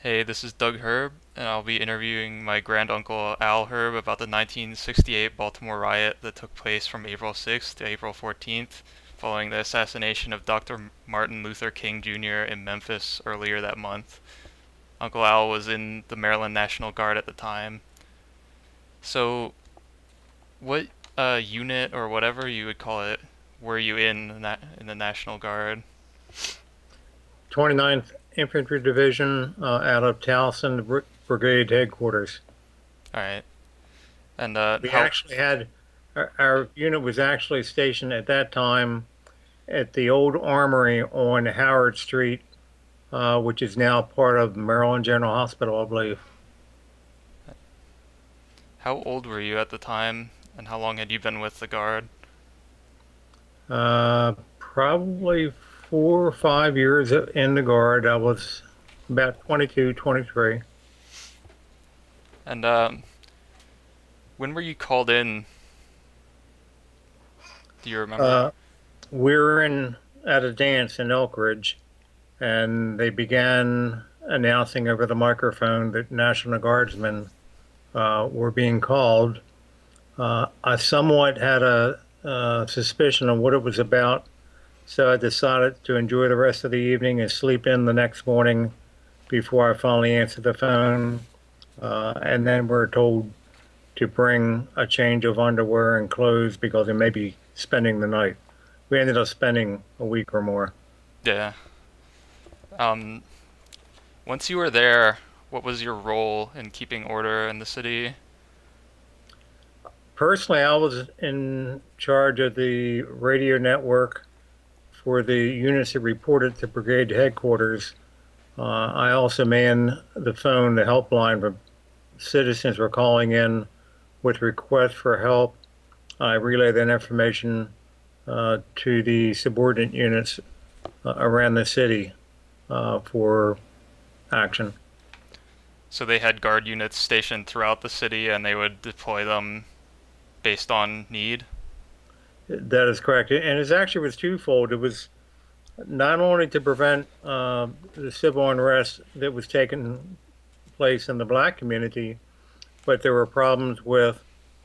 Hey, this is Doug Herb, and I'll be interviewing my granduncle Al Herb about the 1968 Baltimore riot that took place from April 6th to April 14th, following the assassination of Dr. Martin Luther King Jr. in Memphis earlier that month. Uncle Al was in the Maryland National Guard at the time. So, what unit or whatever you would call it were you in the National Guard? 29th Infantry Division out of Towson Brigade headquarters. All right, and We how actually had our unit was actually stationed at that time at the old armory on Howard Street, which is now part of Maryland General Hospital, I believe. how old were you at the time, and how long had you been with the Guard? Probably 4 or 5 years in the Guard. I was about 22, 23. And when were you called in? Do you remember? Uh, we were at a dance in Elk Ridge, and they began announcing over the microphone that National Guardsmen were being called. I somewhat had a suspicion of what it was about, so I decided to enjoy the rest of the evening and sleep in the next morning before I finally answered the phone. And then we're told to bring a change of underwear and clothes because they may be spending the night. We ended up spending a week or more. Yeah. Um, Once you were there, what was your role in keeping order in the city? Personally, I was in charge of the radio network for the units that reported to brigade headquarters. I also manned the phone, the helpline for citizens were calling in with requests for help. I relayed that information to the subordinate units around the city for action. So they had guard units stationed throughout the city, and they would deploy them based on need. That is correct. And it actually was twofold. It was not only to prevent the civil unrest that was taking place in the black community, but there were problems with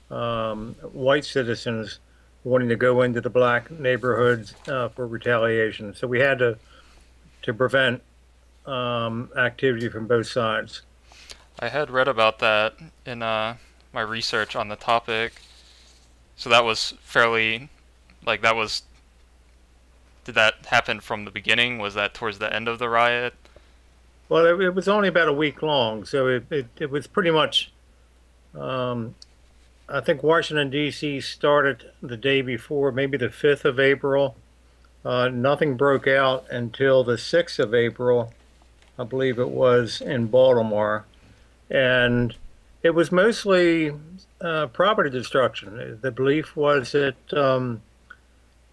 white citizens wanting to go into the black neighborhoods for retaliation. So we had to prevent activity from both sides. I had read about that in my research on the topic. So that was fairly, like, that was, did that happen from the beginning? Was that towards the end of the riot? Well, it was only about a week long, so it was pretty much. Um, I think Washington, D.C. started the day before, maybe the 5th of April. Nothing broke out until the 6th of April, I believe it was in Baltimore. And it was mostly property destruction. The belief was that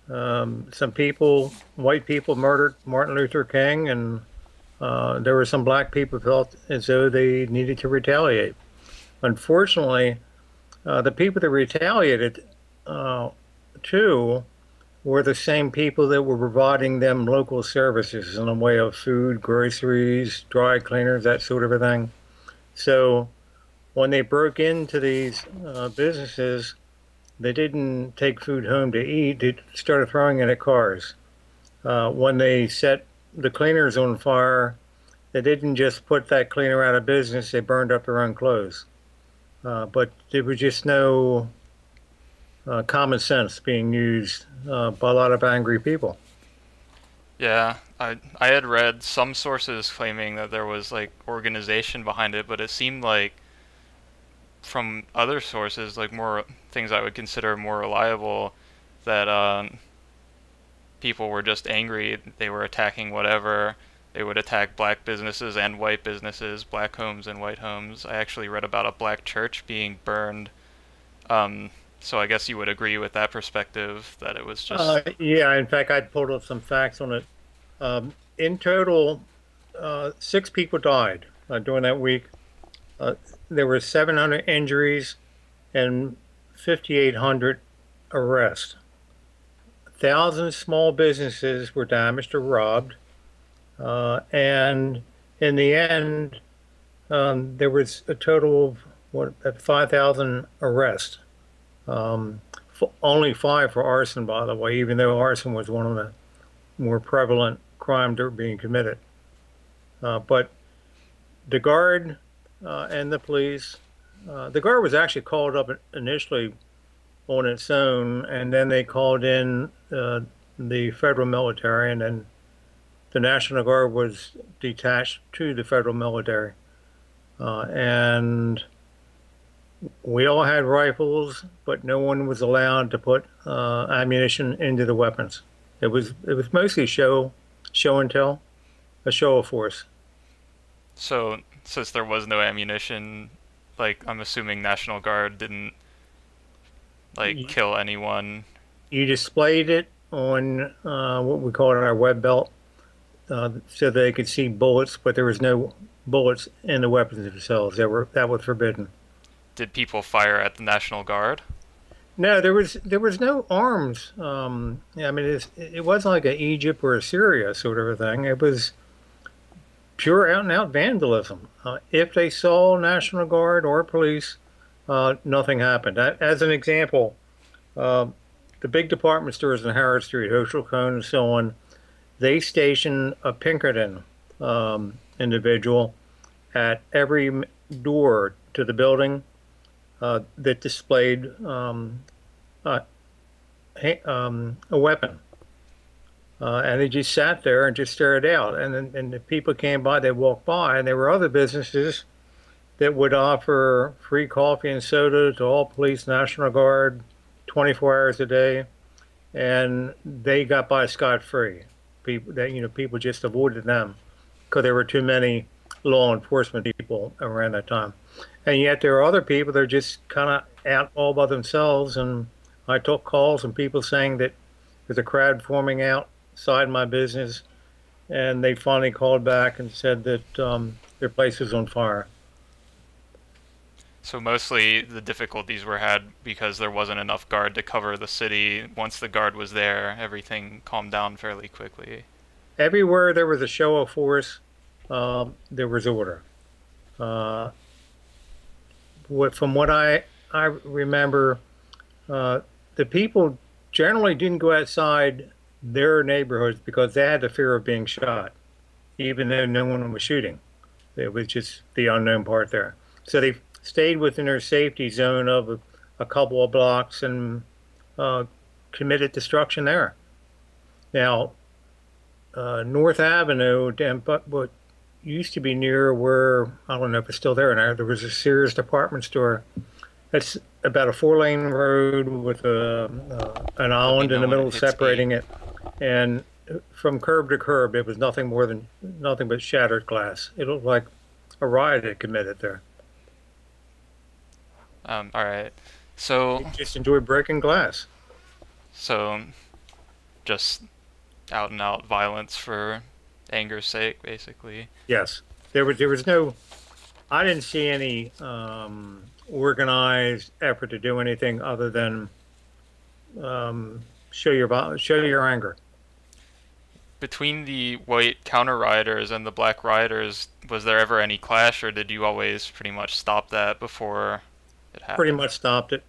some people, white people, murdered Martin Luther King, and there were some black people who felt as though they needed to retaliate. Unfortunately, the people that retaliated too were the same people that were providing them local services in the way of food, groceries, dry cleaners, that sort of a thing. So when they broke into these businesses, they didn't take food home to eat. They started throwing it at cars. When they set the cleaners on fire, they didn't just put that cleaner out of business, they burned up their own clothes. But there was just no common sense being used by a lot of angry people. Yeah, I had read some sources claiming that there was like organization behind it, but it seemed like from other sources, like more things I would consider more reliable, that people were just angry. They were attacking whatever. They would attack black businesses and white businesses, black homes and white homes. I actually read about a black church being burned. So I guess you would agree with that perspective that it was just. Yeah, in fact, I pulled up some facts on it. In total, 6 people died during that week. Uh, there were 700 injuries and 5,800 arrests. Thousands of small businesses were damaged or robbed. And in the end, There was a total of 5,000 arrests. Only five for arson, by the way, even though arson was one of the more prevalent crimes that were being committed. But the guard and the police, the guard was actually called up initially on its own, and then they called in the federal military, and then the National Guard was detached to the federal military. And we all had rifles, but no one was allowed to put ammunition into the weapons. It was mostly show and tell, a show of force. So, since there was no ammunition, like I'm assuming National Guard didn't like You, kill anyone. you displayed it on what we call it our web belt, so they could see bullets, but there was no bullets in the weapons themselves. That was forbidden. Did people fire at the National Guard? No, there was no arms. Yeah, I mean, it wasn't like a Egypt or a Syria sort of a thing. It was pure out and out vandalism. If they saw National Guard or police, nothing happened. As an example, uh, the big department stores in Howard Street, Hochul Cone, and so on, they stationed a Pinkerton individual at every door to the building that displayed uh, a weapon. And he just sat there and just stared out. And the people came by, they walked by, and there were other businesses that would offer free coffee and soda to all police, National Guard, 24 hours a day, and they got by scot-free. People just avoided them because there were too many law enforcement people around that time. And yet there are other people that are just kind of out all by themselves. And I took calls and people saying that there's a crowd forming outside my business, and they finally called back and said that their place was on fire. So mostly the difficulties were had because there wasn't enough guard to cover the city. Once the guard was there, everything calmed down fairly quickly. Everywhere there was a show of force, there was order. Uh, from what I remember, uh, the people generally didn't go outside their neighborhoods because they had the fear of being shot, even though no one was shooting. It was just the unknown part there. So they stayed within their safety zone of a couple of blocks and uh, committed destruction there. Now, North Avenue, and but what used to be near where I don't know if it's still there now. There was a Sears department store. That's about a four-lane road with an Let me island in know the when middle it hits me. separating it, and from curb to curb, it was nothing but shattered glass. It looked like a riot had committed there. All right. So, People just enjoyed breaking glass. so just out and out violence for anger's sake, basically. Yes, there was no. I didn't see any organized effort to do anything other than show your anger. Between the white counter rioters and the black rioters, was there ever any clash, or did you always pretty much stop that before it Pretty happened? much stopped it.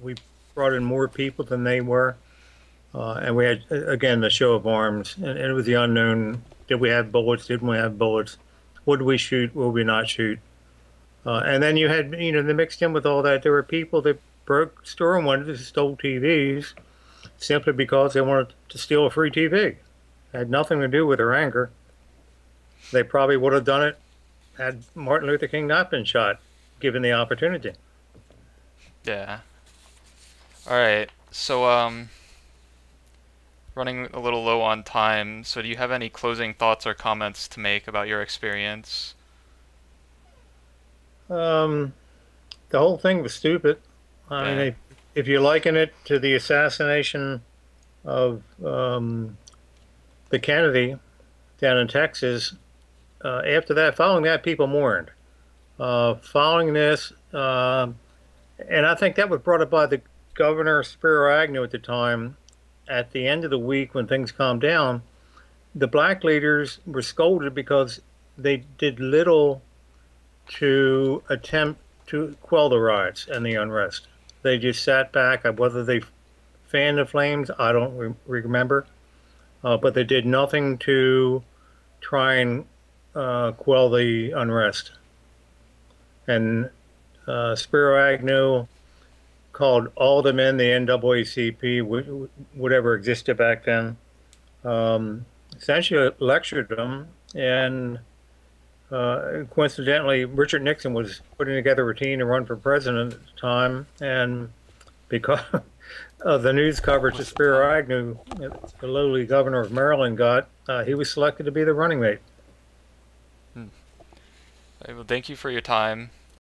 We brought in more people than they were, and we had again the show of arms, and it was the unknown. Did we have bullets? Didn't we have bullets? Would we shoot? Would we not shoot? And then you had, they mixed in with all that. There were people that broke store and wanted to steal TVs simply because they wanted to steal a free TV. It had nothing to do with their anger. They probably would have done it had Martin Luther King not been shot, given the opportunity. Yeah. All right. So, running a little low on time. So, do you have any closing thoughts or comments to make about your experience? Um, the whole thing was stupid. I mean, Yeah. if you liken it to the assassination of the Kennedy down in Texas, after that, following that, people mourned. Following this, and I think that was brought up by the governor, Spiro Agnew, at the time. At the end of the week, when things calmed down, the black leaders were scolded because they did little to attempt to quell the riots and the unrest. They just sat back. Whether they fanned the flames, I don't remember, but they did nothing to try and quell the unrest. And Spiro Agnew called all the men, the NAACP, whatever existed back then, essentially lectured them. And coincidentally, Richard Nixon was putting together a team to run for president at the time. And because of the news coverage that What's the Spiro time? Agnew, the lowly governor of Maryland, got, he was selected to be the running mate. Hmm. Well, thank you for your time.